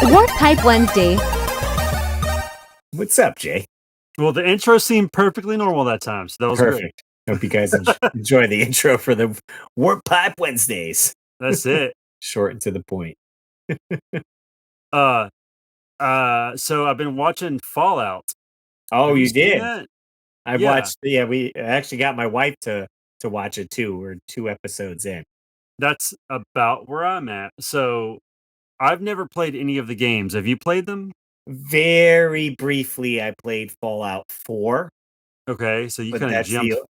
Warpipe Wednesday. What's up, Jay? Well, the intro seemed perfectly normal that time, so that was Perfect. Hope you guys enjoy the intro for the Warp Pipe Wednesdays. great. That's it. Short and to the point. Uh, so I've been watching Fallout. Oh, Have you seen did? that? I Yeah. watched. Yeah, we actually got my wife to watch it too. We're 2 episodes in. That's about where I'm at. So I've never played any of the games. Have you played them? Very briefly, I played Fallout 4, Okay, so you but kind of that's the jumped.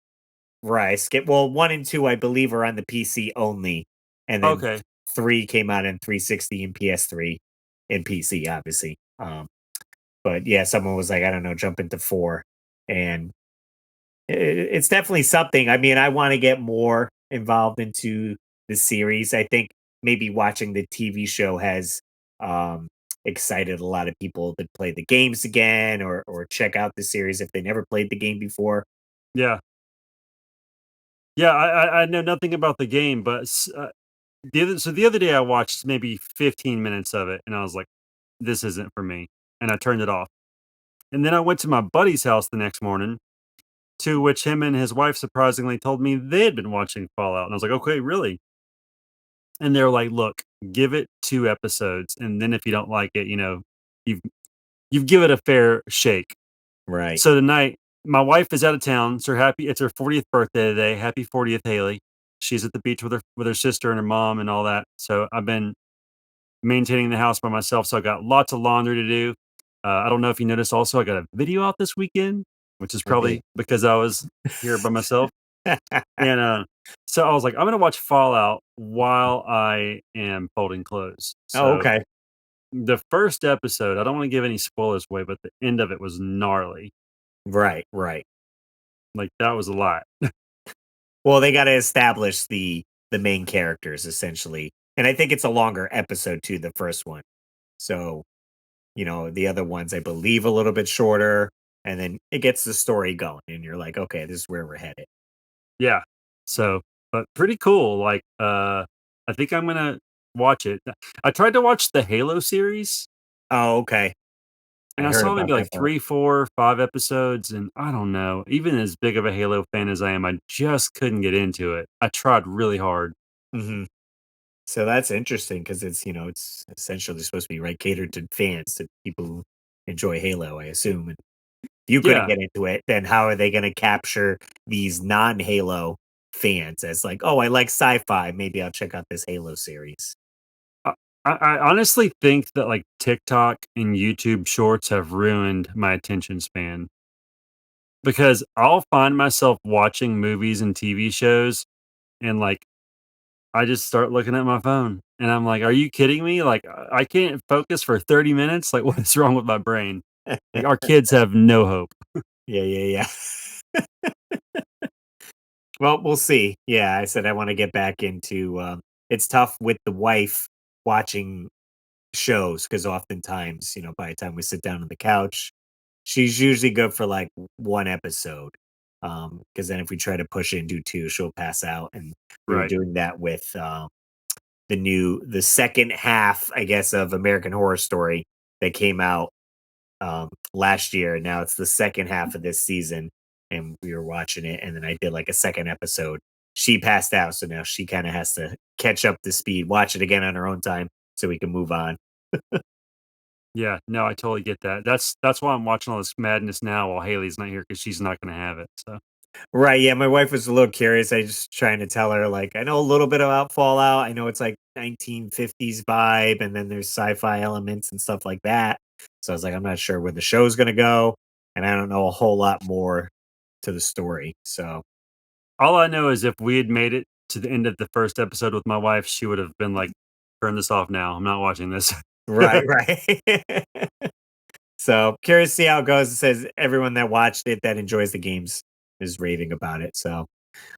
right. Skip. Well, 1 and 2, I believe, are on the PC only, and then Okay, 3 came out in 360 and PS3 and PC, obviously. But yeah, someone was like, I don't know, jump into 4, and it's definitely something. I mean, I want to get more involved into the series. I think maybe watching the TV show has um, excited a lot of people to play the games again or check out the series if they never played the game before. yeah, yeah. I know nothing about the game, but the other day I watched maybe 15 minutes of it, and I was like, "This isn't for me," and I turned it off. And then I went to my buddy's house the next morning, to which him and his wife surprisingly told me they had been watching Fallout, and I was like, "Okay, really?" And they're like, "Look, give it 2 episodes, and then if you don't like it, you've you've give it a fair shake." Right. So tonight, my wife is out of town, so happy it's her 40th birthday today. Happy 40th, Haley. She's at the beach with her sister and her mom and all that. So I've been maintaining the house by myself, so I got lots of laundry to do. I don't know if you noticed also I got a video out this weekend, which is I did. probably because I was here by myself. And so I was like, I'm gonna watch Fallout while I am folding clothes. Oh, So okay. the first episode, I don't want to give any spoilers away, but the end of it was gnarly. Right, right. Like that was a lot. Well, they got to establish the main characters essentially, and I think it's a longer episode too. The first one, so the other ones I believe a little bit shorter, and then it gets the story going, and you're like, okay, this is where we're headed. Yeah. So, but pretty cool. Like, I think I'm gonna watch it. I tried to watch the Halo series, Oh, okay. I and I heard saw about maybe that like part. 3, 4, 5 episodes, and I don't know. Even as big of a Halo fan as I am, I just couldn't get into it. I tried really hard. Hmm. So that's interesting because it's essentially supposed to be right catered to fans, to people who enjoy Halo, I assume. And if you couldn't Yeah. get into it, then how are they going to capture these non-Halo fans as like, oh, I like sci-fi, maybe I'll check out this Halo series. I, I honestly think that like TikTok and YouTube Shorts have ruined my attention span because I'll find myself watching movies and TV shows and like I just start looking at my phone and I'm like, "Are you kidding me? Like, I can't focus for 30 minutes? Like, what is wrong with my brain?" Like, our kids have no hope. Yeah, yeah, yeah. Well, we'll see. Yeah, I said I want to get back into. It's tough with the wife watching shows because oftentimes, by the time we sit down on the couch, she's usually good for like 1 episode. Because then if we try to push it and do 2, she'll pass out. And we were Right. doing that with the second half, I guess, of American Horror Story that came out last year. And now it's the second half of this season, and we were watching it. And then I did like a second episode. She passed out, so now she kind of has to catch up to speed, watch it again on her own time, so we can move on. Yeah, no, I totally get that. That's why I'm watching all this madness now while Haley's not here because she's not gonna have it, so Right? Yeah, my wife was a little curious. I just trying to tell her like I know a little bit about Fallout. I know it's like 1950s vibe, and then there's sci-fi elements and stuff like that. So I was like, I'm not sure where the show's gonna go, and I don't know a whole lot more to the story. So all I know is if we had made it to the end of the first episode with my wife, she would have been like, "Turn this off now. I'm not watching this." right, right. So curious to see how it goes. It says everyone that watched it that enjoys the games is raving about it. So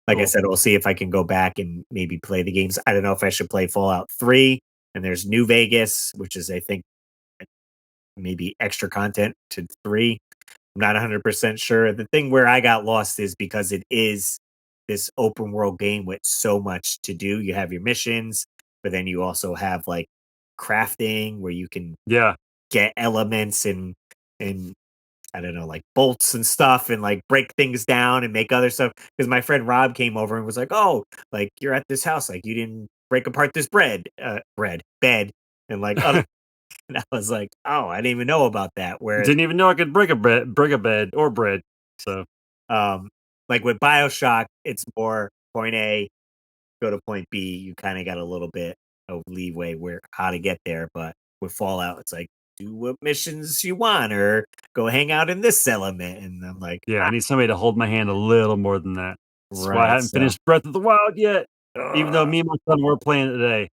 like I Cool. said, we'll see if I can go back and maybe play the games. I don't know if I should play Fallout 3, and there's New Vegas, which is I think maybe extra content to 3. I'm not 100% sure. The thing where I got lost is because it is this open world game with so much to do. You have your missions, but then you also have like crafting where you can Yeah. get elements and I don't know, like bolts and stuff and like break things down and make other stuff. Because my friend Rob came over and was like, "Oh, like you're at this house, like you didn't break apart this bed, and like other." And I was like, "Oh, I didn't even know about that." Whereas, Didn't even know I could break a bed or bread. So, um, like with Bioshock, it's more point A, go to point B. You kind of got a little bit of leeway where how to get there, but with Fallout, it's like do what missions you want or go hang out in this element. And I'm like, yeah, I need somebody to hold my hand a little more than that. That's why I right. haven't So finished Breath of the Wild yet, even though ugh, me and my son were playing it today.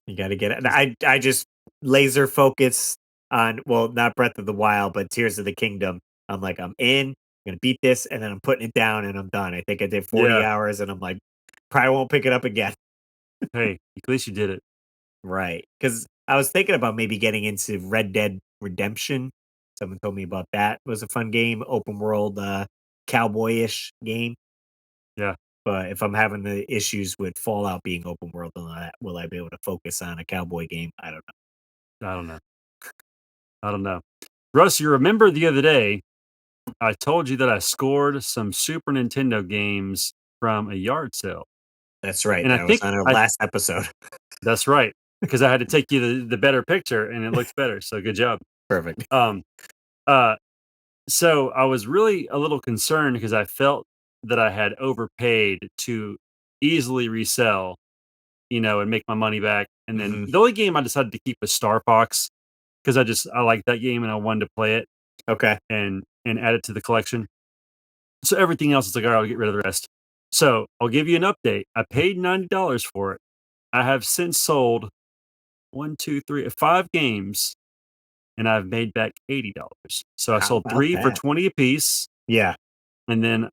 you got to get it. Just I just laser focus on well, not Breath of the Wild, but Tears of the Kingdom. I'm like, I'm in. I'm gonna beat this, and then I'm putting it down, and I'm done. I think I did 40 yeah. hours, and I'm like, probably won't pick it up again. Hey, at least you did it. Right. Because I was thinking about maybe getting into Red Dead Redemption. Someone told me about that. It was a fun game, open world, cowboyish game. Yeah, But if I'm having the issues with Fallout being open world and all that, will I be able to focus on a cowboy game? I don't I don't know. I don't know. Russ, you remember the other day I told you that I scored some Super Nintendo games from a yard sale, That's right, and that was on our I last episode. that's right, because I had to take you the better picture, and it looks better. So good job. Perfect. Um, uh, so I was really a little concerned because I felt that I had overpaid to easily resell, and make my money back. And then Mhm. the only game I decided to keep was Star Fox because I liked that game and I wanted to play it Okay. and add it to the collection. So everything else is like, all right, I'll get rid of the rest. So I'll give you an update. I paid $90 for it. I have since sold one, two, three, five games, and I've made back $80. So I How sold about three for that? 20 apiece, Yeah. and then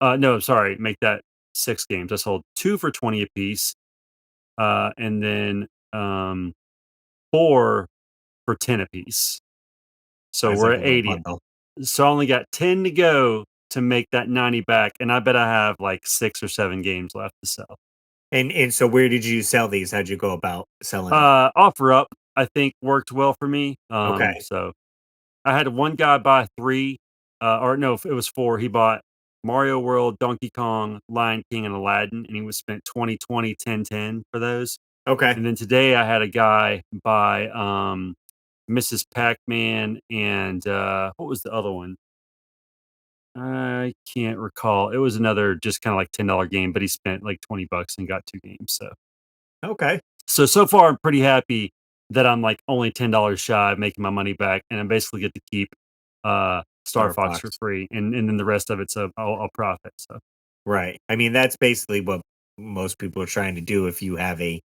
no, sorry, make that six games. I sold two for 20 apiece, and then four for 10 apiece. So That's we're like a at little 80. bundle. So I only got 10 to go to make that 90 back, and I bet I have like 6 or 7 games left to sell. And so where did you sell these? How'd you go about selling them? Offer up, I think, worked well for me. Okay. So I had one guy buy 3, or no, it was 4. He bought Mario World, Donkey Kong, Lion King, and Aladdin, and he was spent 20, 20, 10, 10 for those. Okay. And then today I had a guy buy Mrs. Pac-Man and what was the other one? I can't recall. It was another just kinda like $10 game, but he spent like 20 bucks and got 2 games, so Okay. so far, I'm pretty happy that I'm, like, only $10 shy of making my money back, and I basically get to keep, Star Star Fox for Fox. free, and then the rest of it's I'll profit, so Right. I mean, that's basically what most people are trying to do if you have a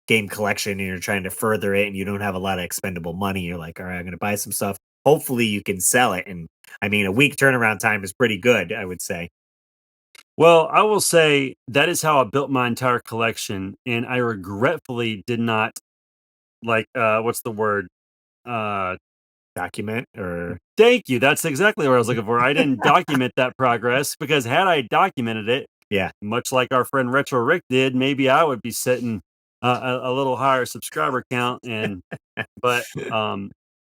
game collection and you're trying to further it and you don't have a lot of expendable money. You're like, all right, I'm going to buy some stuff. Hopefully you can sell it. And I mean, a week turnaround time is pretty good, I would say. well, I will say that is how I built my entire collection, and I regretfully did not, like, what's the word? Uh Document or, Thank you, that's exactly what I was looking for. I didn't document that progress because had I documented it, yeah. much like our friend Retro Rick did, maybe I would be sitting a little higher subscriber count. But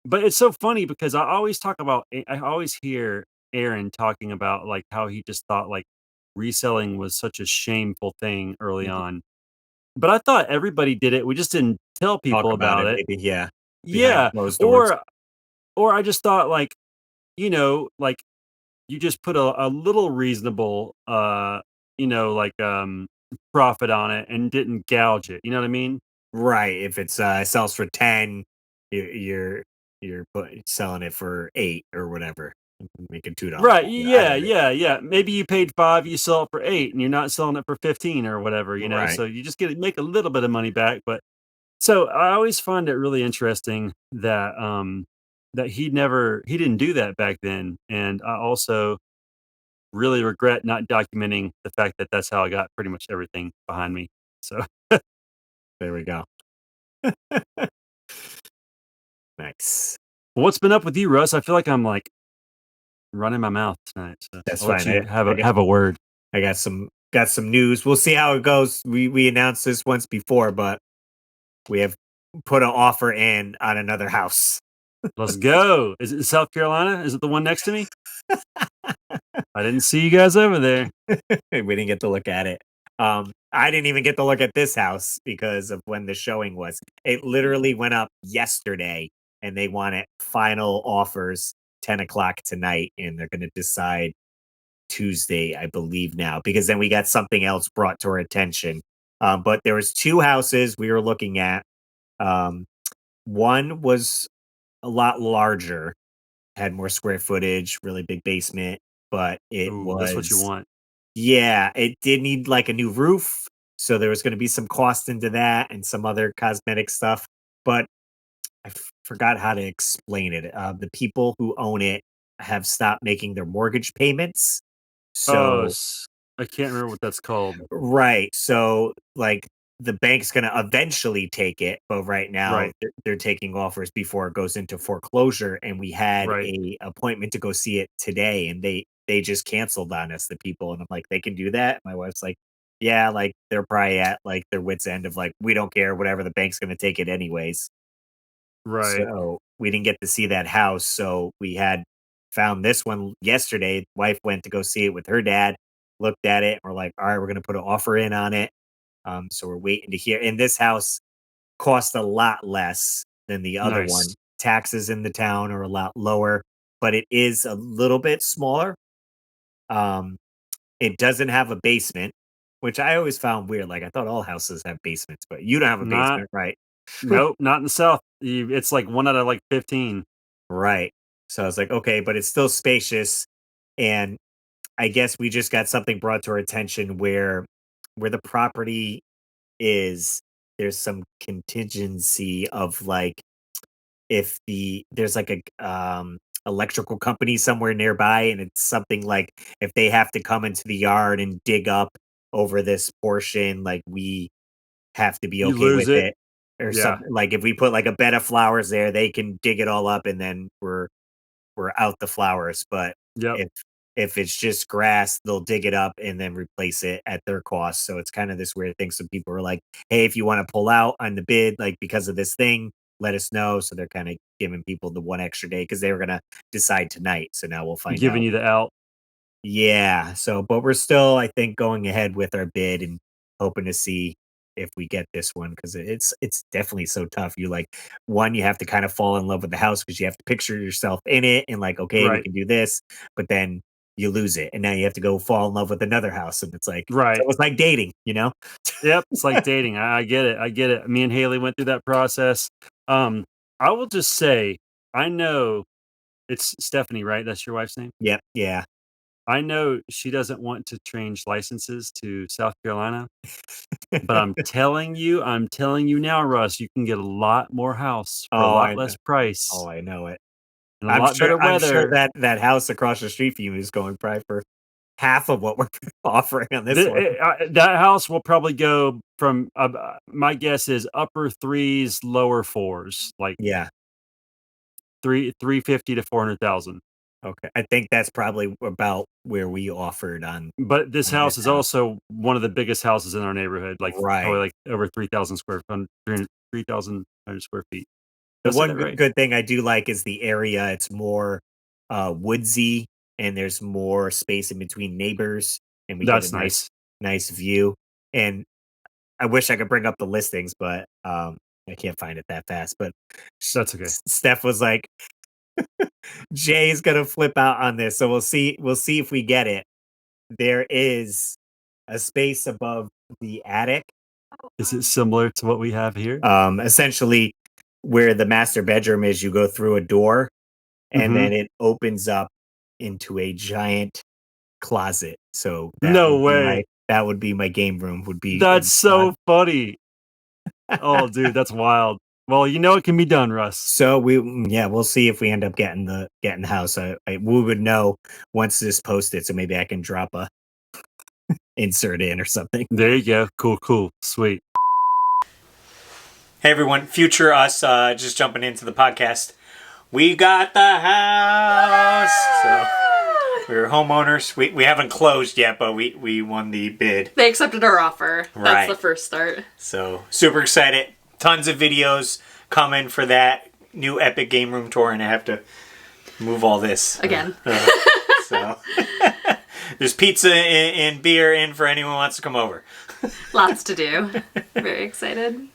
but it's so funny because I always hear Aaron talking about like how he just thought like reselling was such a shameful thing early Mhm. on. But I thought everybody did it. We just didn't tell Talk people about about it. it. Maybe, yeah. Behind Yeah, closed doors. or I just thought like like you just put a little reasonable, like, profit on it and didn't gouge it, you know what I mean? Right. If it's sells for 10, you're selling it for 8 or whatever. Making $2 Right, out of yeah, it. yeah, yeah. Maybe you paid 5, you sell it for 8, and you're not selling it for 15 or whatever, Right. so you just make a little bit of money back, but so I always find it really interesting that he didn't do that back then, and I also really regret not documenting the fact that that's how I got pretty much everything behind me, so There we go. Nice. what's been up with you, Russ? I feel like I'm, like, running my mouth tonight, so That's I'll let fine. you I got have a word. I got some news. We'll see how it goes. We announced this once before, but we have put an offer in on another house. Let's go. Is it South Carolina? Is it the one next to me? I didn't see you guys over there. We didn't get to look at it. I didn't even get to look at this house because of when the showing was. It literally went up yesterday, and they want it final offers 10 o'clock tonight, and they're going to decide Tuesday, I believe now, because then we got something else brought to our attention. But there was two houses we were looking at. Um, one was a lot larger, had more square footage, really big basement, but it Ooh, that's what you was want. yeah, it did need like a new roof, so there was going to be some cost into that and some other cosmetic stuff. But forgot how to explain it. The people who own it have stopped making their mortgage payments, Oh, so I can't remember what that's called. right. So, like, the bank's gonna eventually take it, but right now Right, they're taking offers before it goes into foreclosure. And we had right, a appointment to go see it today, and they just canceled on us, the people. And I'm like, they can do that. My wife's like, yeah, like they're probably at like their wits end of like, we don't care, whatever, the bank's gonna take it anyways. right. So we didn't get to see that house. So we had found this one yesterday. Wife went to go see it with her dad, looked at it, and we're like, all right, we're gonna put an offer in on it. So we're waiting to hear. And this house cost a lot less than the other one. Nice. Taxes in the town are a lot lower, but it is a little bit smaller. Um, it doesn't have a basement, which I always found weird. Like I thought all houses have basements, but you don't have a Not basement, right? Nope, not in the South. It's like 1 out of, like, 15. Right. So I was like, okay, but it's still spacious. And I guess we just got something brought to our attention where the property is, there's some contingency of like if there's like a electrical company somewhere nearby, and it's something like if they have to come into the yard and dig up over this portion, like we have to be You okay lose with it. it or Yeah. something. Like if we put like a bed of flowers there, they can dig it all up, and then we're out the flowers. But Yep. if it's just grass, they'll dig it up and then replace it at their cost. So it's kind of this weird thing. Some people are like, "Hey, if you want to pull out on the bid, like because of this thing, let us know." So they're kind of giving people the one extra day because they were gonna decide tonight. So now we'll find Giving out. you the out. Yeah. So, but we're still, I think, going ahead with our bid and hoping to see if we get this one because it's definitely so tough. You like one, you have to kind of fall in love with the house because you have to picture yourself in it and like, okay, we Right, can do this, but then you lose it, and now you have to go fall in love with another house, and it's right. almost like dating, you know? Yep, it's like dating. I get it, I get it. Me and Haley went through that process. Um, I will just say, I know it's Stephanie, right? That's your wife's name? Yep, yeah. I know she doesn't want to change licenses to South Carolina, but I'm telling you now, Russ, you can get a lot more house for a Oh, lot less price I know it. and a lot better I'm sure weather. that that house across the street from you is going probably for half of what we're offering on this one. That house will probably go from, my guess is upper 3s, lower 4s, like Yeah. 350 to 400,000. Okay. I think that's probably about where we offered But this on this house is house. also one of the biggest houses in our neighborhood, like Right. probably like over 3,000 square 3,000 square feet. Did The I say one that right? good thing I do like is the area. It's more woodsy, and there's more space in between neighbors, and we get a That's nice. nice view. And I wish I could bring up the listings, but I can't find it that fast. But That's okay. Steph was like, Jay's gonna flip out on this. So we'll see if we get it. There is a space above the attic, Is it similar to what we have here? essentially where the master bedroom is. You go through a door, and Mhm. then it opens up into a giant closet. So No way. that would be my game room. Would be in That's the closet. so funny. Oh, dude, that's wild. Well, you know it can be done, Russ. So yeah, we'll see if we end up getting the house. We would know once this posted, so maybe I can drop a insert in or something. There you go. Cool, cool. Sweet. Hey everyone, future us, just jumping into the podcast. We got the house. So we're homeowners. We haven't closed yet, but we won the bid. They accepted our offer. Right. That's the first start. So super excited tons of videos coming for that new Epic Game Room tour, and I have to move all this Again. so there's pizza and beer in for anyone who wants to come over. Lots to do. Very excited.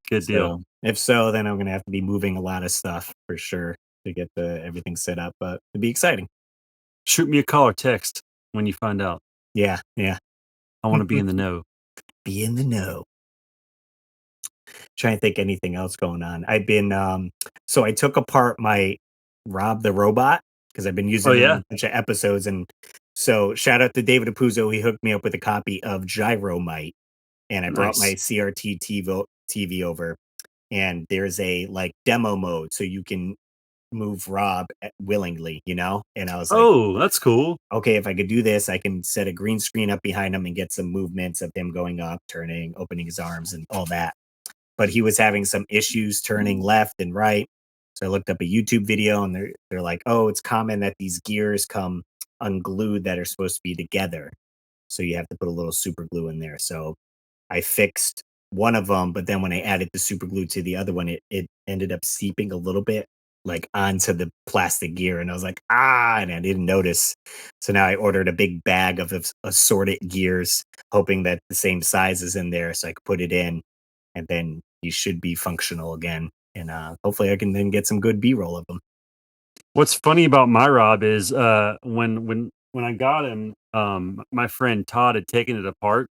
Good deal. So, if so, then I'm gonna have to be moving a lot of stuff for sure to get everything set up, but it'd be exciting. Shoot me a call or text when you find out. Yeah. I want to be in the know. Be in the know. Trying to think anything else going on. I've been so I took apart my Rob the Robot because I've been Oh using it in yeah, a bunch of episodes, and so shout out to David Apuzzo. He hooked me up with a copy of Gyromite, and I brought my nice. CRT TV over, and there's a like demo mode so you can move Rob willingly, And I was like, Oh, that's cool. okay, if I could do this, I can set a green screen up behind him and get some movements of him going up, turning, opening his arms, and all that. But he was having some issues turning left and right. So I looked up a YouTube video, and they're like, oh, it's common that these gears come unglued that are supposed to be together. So you have to put a little super glue in there. So I fixed one of them, but then when I added the super glue to the other one, it ended up seeping a little bit like onto the plastic gear. And I was like, and I didn't notice. So now I ordered a big bag of assorted gears, hoping that the same size is in there so I could put it in, and then he should be functional again. And hopefully I can then get some good B-roll of them. What's funny about my Rob is when I got him, my friend Todd had taken it apart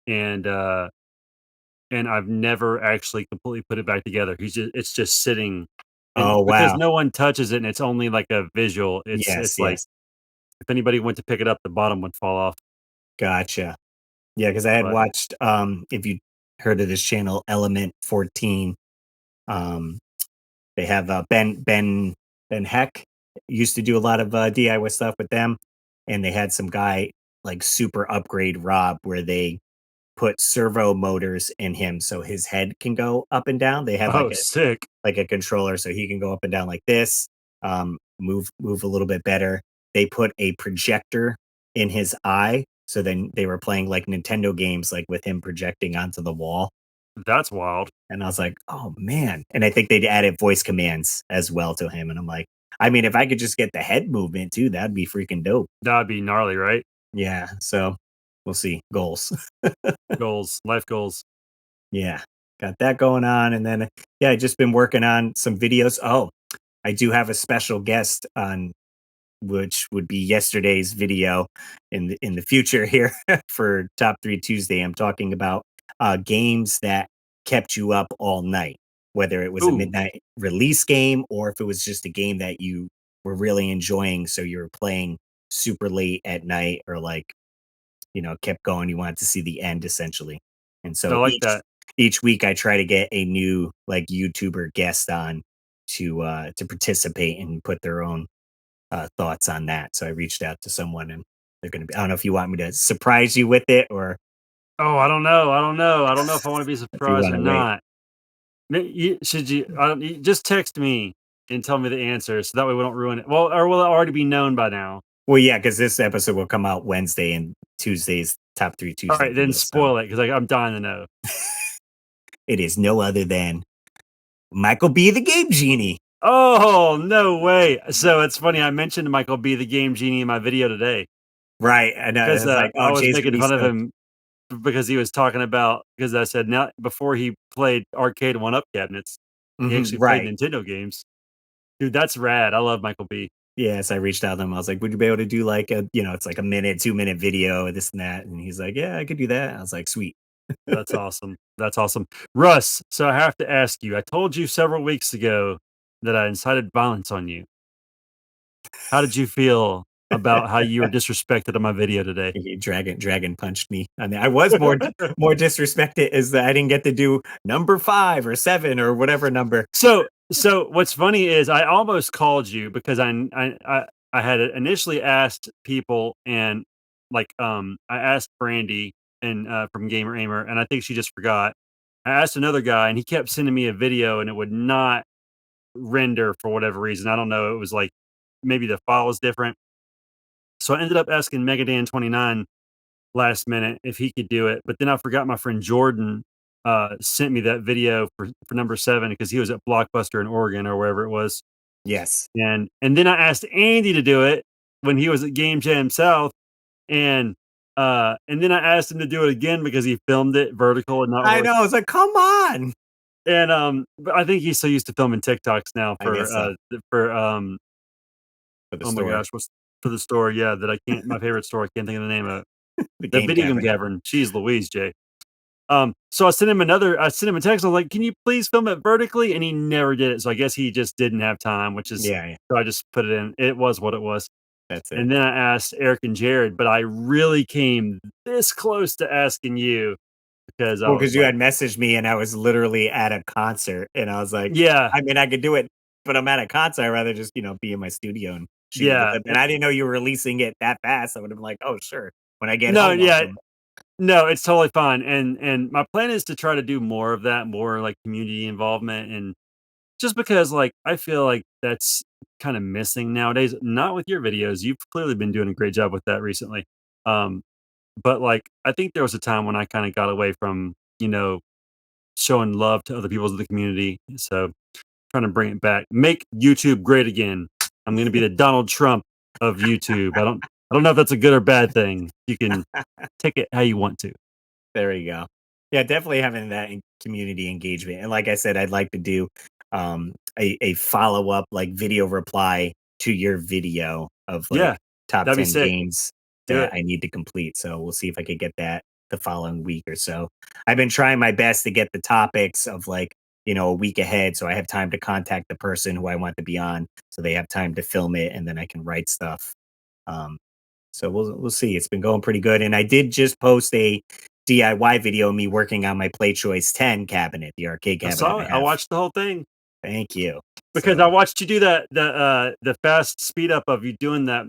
and I've never actually completely put it back together. It's just sitting, and Oh, because wow. no one touches it and it's only like a visual, Yes, it's like yes. if anybody went to pick it up, the bottom would fall off. Gotcha. Yeah, because I had But watched, if you heard of this channel, Element 14, um, they have Ben Heck used to do a lot of DIY stuff with them, and they had some guy like super upgrade Rob where they put servo motors in him so his head can go up and down. They had oh, sick. like a controller so he can go up and down like this, move a little bit better. They put a projector in his eye, so then they were playing like Nintendo games like with him projecting onto the wall. That's wild. And I was like, oh man. And I think they'd added voice commands as well to him. And I'm like, I mean, if I could just get the head movement too, that'd be freaking dope. That'd be gnarly, right? Yeah. So we'll see. Goals. Goals, life goals. Yeah. Got that going on. And then yeah, I just been working on some videos. Oh, I do have a special guest on, which would be yesterday's video in the future here for Top 3 Tuesday. I'm talking about games that kept you up all night, whether it was a Ooh, midnight release game or if it was just a game that you were really enjoying, so you were playing super late at night, or like, kept going, you wanted to see the end essentially. And I so like each that. each week I try to get a new like YouTuber guest on to participate and put their own thoughts on that. So I reached out to someone, and they're going to be, I don't know if you want me to surprise you with it or Oh, I don't know. I don't know. I don't know if I want to be if you surprised want or to wait. not. Should you? I don't, just text me and tell me the answer, so that way we don't ruin it. Well, or will it already be known by now? Well, yeah, because this episode will come out Wednesday, and Tuesday's Top 3 All Tuesday right, then video. So spoil it because I'm dying to know. it is no other than Michael B. the Game Genie. Oh no way! So it's funny. I mentioned Michael B. the Game Genie in my video today Right. And I because was like, I oh, was Jay's going to making be fun of stoked. him because he was talking about because I said now before he played arcade one up cabinets, he actually played Right. Nintendo games. Dude, that's rad. I love Michael B. Yes, I reached out to him. I was like, would you be able to do like it's like a minute, 2 minute video, this and that? And he's like, yeah, I could do that. I was like, sweet. That's awesome. That's awesome. Russ, so I have to ask you. I told you several weeks ago that I incited violence on you. How did you feel about how you were disrespected on my video today? He dragon punched me. I mean, I was more disrespected is that I didn't get to do number 5 or 7 or whatever number. So what's funny is I almost called you because I had initially asked people and I asked Brandy and from Gamer Aimer and I think she just forgot. I asked another guy and he kept sending me a video and it would not render for whatever reason. I don't know. It was like maybe the file was different. So I ended up asking Megadan 29 last minute if he could do it, but then I forgot my friend Jordan sent me that video for number 7 because he was at Blockbuster in Oregon or wherever it was. Yes. And then I asked Andy to do it when he was at Game Jam South, and then I asked him to do it again because he filmed it vertical and not I really. know. It's like, come on. And but I think he's so used to filming TikToks now I guess so. for For the oh my store. gosh, what's for the store? Yeah, that I can't. My favorite store. I can't think of the name of it. The The game Video Game cavern. Cavern. Jeez Louise, Jay. So I sent him a text. I was like, "Can you please film it vertically?" And he never did it. So I guess he just didn't have time, which is Yeah, so I just put it in. It was what it was. that's it. And then I asked Eric and Jared, but I really came this close to asking you because I Well, was because you like, had messaged me and I was literally at a concert and I was like, yeah, I mean, I could do it, but I'm at a concert. I'd rather just, be in my studio and shoot with yeah. it. And I didn't know you were releasing it that fast. I would have been like, oh, sure. When I get No, home, I'll yeah, film it. no, it's totally fine. And my plan is to try to do more of that, more like community involvement, and just because like I feel like that's kind of missing nowadays. Not with your videos. You've clearly been doing a great job with that recently. Um, but like I think there was a time when I kind of got away from, showing love to other people of the community. So trying to bring it back. Make YouTube great again. I'm gonna be the Donald Trump of YouTube. I don't know if that's a good or bad thing. You can take it how you want to. There you go. Yeah, definitely having that community engagement. And like I said, I'd like to do a follow up, like video reply to your video of like Yeah, top that'd be 10 sick. games Do that it. I need to complete. So we'll see if I could get that the following week or so. I've been trying my best to get the topics of like, a week ahead. So I have time to contact the person who I want to be on. So they have time to film it and then I can write stuff. Um, so we'll see. It's been going pretty good. And I did just post a DIY video of me working on my Play Choice 10 cabinet, the arcade I cabinet saw I it. I have. watched the whole thing Thank you. because So, I watched you do the fast speed up of you doing that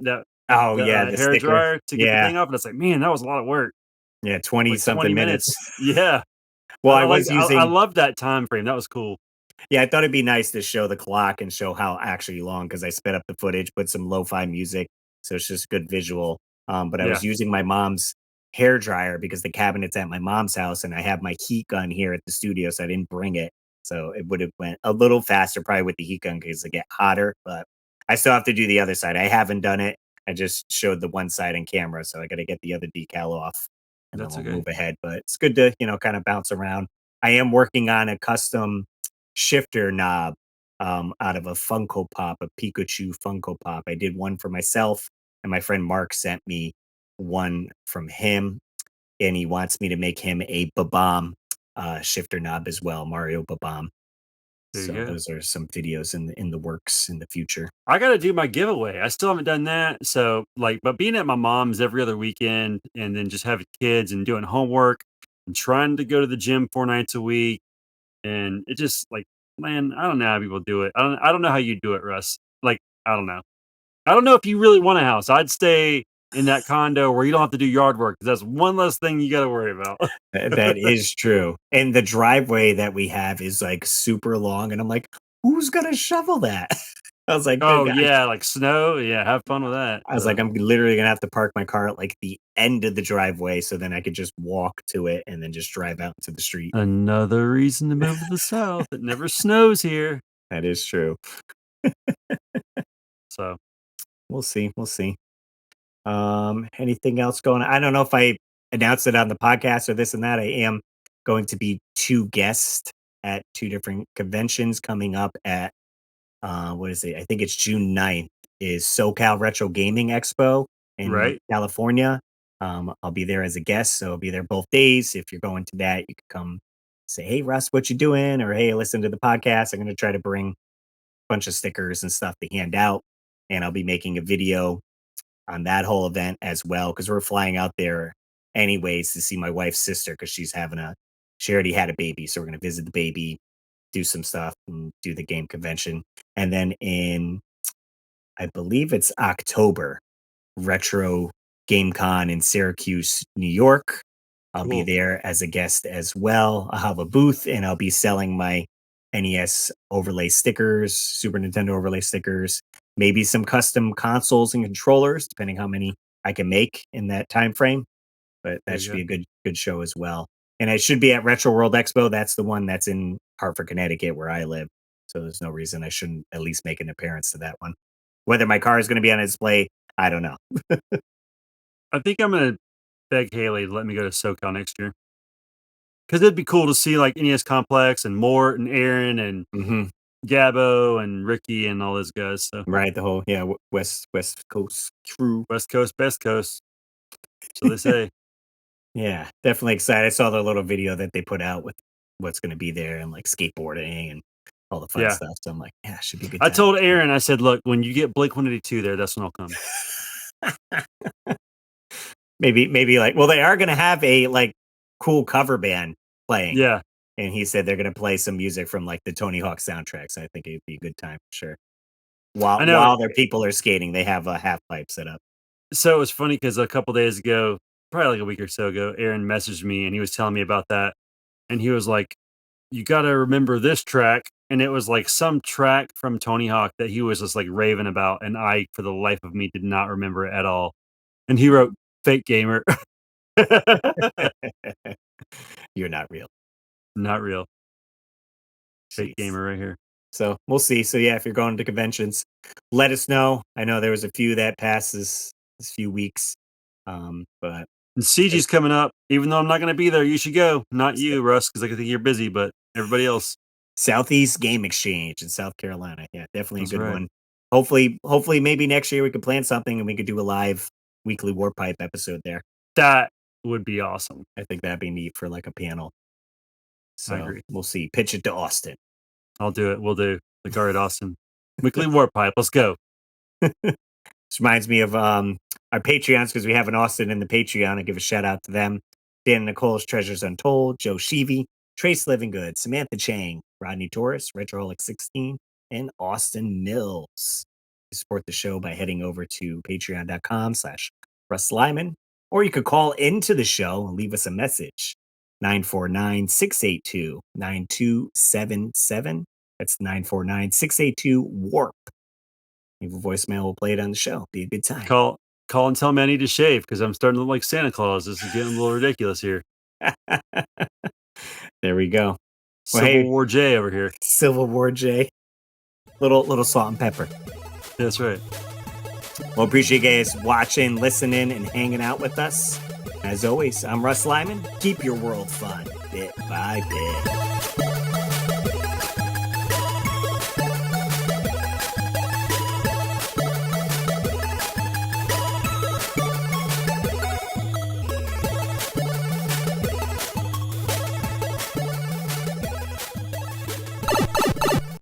oh the yeah, the hair sticker. dryer to get the Yeah. thing off, and it's like, man, that was a lot of work. Yeah, 20 Like 20 something minutes. minutes. Yeah, Well, I I like. was I using love that time frame. That was cool. Yeah, I thought it'd be nice to show the clock and show how actually long because I sped up the footage, put some lo-fi music, so it's just good visual. But I Yeah, was using my mom's hair dryer because the cabinet's at my mom's house, and I have my heat gun here at the studio, so I didn't bring it. So it would have went a little faster probably with the heat gun because it get hotter. But I still have to do the other side. I haven't done it. I just showed the one side on camera, so I got to get the other decal off, and then that's we'll okay. move ahead. But it's good to kind of bounce around. I am working on a custom shifter knob out of a Funko Pop, a Pikachu Funko Pop. I did one for myself, and my friend Mark sent me one from him, and he wants me to make him a Babam shifter knob as well, Mario Babam. There you So go. those are some videos in the works in the future. I got to do my giveaway. I still haven't done that. So like, but being at my mom's every other weekend, and then just having kids and doing homework and trying to go to the gym 4 nights a week, and it just like, man, I don't know how people do it. I don't know how you do it, Russ. Like, I don't know. I don't know if you really want a house. I'd stay in that condo where you don't have to do yard work because that's one less thing you got to worry about. That is true. And the driveway that we have is like super long, and I'm like, who's gonna shovel that? I was like, Oh yeah, like snow. Yeah, have fun with that. I'm literally gonna have to park my car at like the end of the driveway so then I could just walk to it and then just drive out into the street. Another reason to move to the south. It never snows here. That is true. So We'll see. We'll see. Anything else going on? I don't know if I announced it on the podcast or this and that. I am going to be two guests at two different conventions coming up at what is it? I think it's June 9th is SoCal Retro Gaming Expo in right. California. I'll be there as a guest, so I'll be there both days. If you're going to that, you can come say, "Hey Russ, what you doing?" or "Hey, listen to the podcast." I'm going to try to bring a bunch of stickers and stuff to hand out, and I'll be making a video on that whole event as well because we're flying out there anyways to see my wife's sister because she already had a baby, so we're going to visit the baby, do some stuff, and do the game convention. And then I believe it's October, Retro Game Con in Syracuse, New York. I'll be Cool. there as a guest as well. I'll have a booth and I'll be selling my NES overlay stickers, Super Nintendo overlay stickers, maybe some custom consoles and controllers, depending how many I can make in that time frame. But There that you should go. be a good show as well. And I should be at Retro World Expo. That's the one that's in Hartford, Connecticut, where I live. So there's no reason I shouldn't at least make an appearance to that one. Whether my car is going to be on display, I don't know. I think I'm gonna beg Haley to let me go to SoCal next year because it'd be cool to see like NES Complex and Mort and Aaron and Hmm. Gabbo and Ricky and all those guys. So Right, the whole West Coast crew. West Coast, best coast. So they say. Yeah, definitely excited. I saw the little video that they put out with what's going to be there and like skateboarding and all the fun Yeah. stuff. So I'm like, yeah, it should be a good I time. told Aaron, I said, look, when you get Blink 182 there, that's when I'll come. maybe like, well, they are going to have a like cool cover band playing. Yeah. And he said they're going to play some music from like the Tony Hawk soundtracks. I think it'd be a good time for sure. I know. While their people are skating, they have a half pipe set up. So it was funny because a couple days ago, probably like a week or so ago, Aaron messaged me and he was telling me about that. And he was like, you got to remember this track. And it was like some track from Tony Hawk that he was just like raving about. And I, for the life of me, did not remember it at all. And he wrote Fake Gamer. You're not real. Not real. Fake Jeez. Gamer right here. So we'll see. So yeah, if you're going to conventions, let us know. I know there was a few that passed this few weeks. But And CG's coming up. Even though I'm not going to be there, you should go. Not you, Russ, because I think you're busy, but everybody else. Southeast Game Exchange in South Carolina. Yeah, definitely That's a good right. one. Hopefully maybe next year we could plan something and we could do a live weekly Warpipe episode there. That would be awesome. I think that'd be neat for like a panel. So I agree. we'll see. Pitch it to Austin. I'll do it. We'll do. The car at Austin. Weekly Warpipe. Let's go. This reminds me of our Patreons because we have an Austin in the Patreon. I give a shout out to them. Dan and Nicole's Treasures Untold, Joe Sheevy, Trace Living Good, Samantha Chang, Rodney Torres, Retroholic 16, and Austin Mills. You support the show by heading over to patreon.com/Russ Lyman, or you could call into the show and leave us a message. 949-682-9277. That's 949-682-WARP. Leave a voicemail, we'll play it on the show. Be a good time. Call and tell me I need to shave because I'm starting to look like Santa Claus. This is getting a little ridiculous here. There we go. Civil War J over here. Civil War J. Little salt and pepper. That's right. Well, appreciate you guys watching, listening, and hanging out with us. As always, I'm Russ Lyman. Keep your world fun, bit by bit.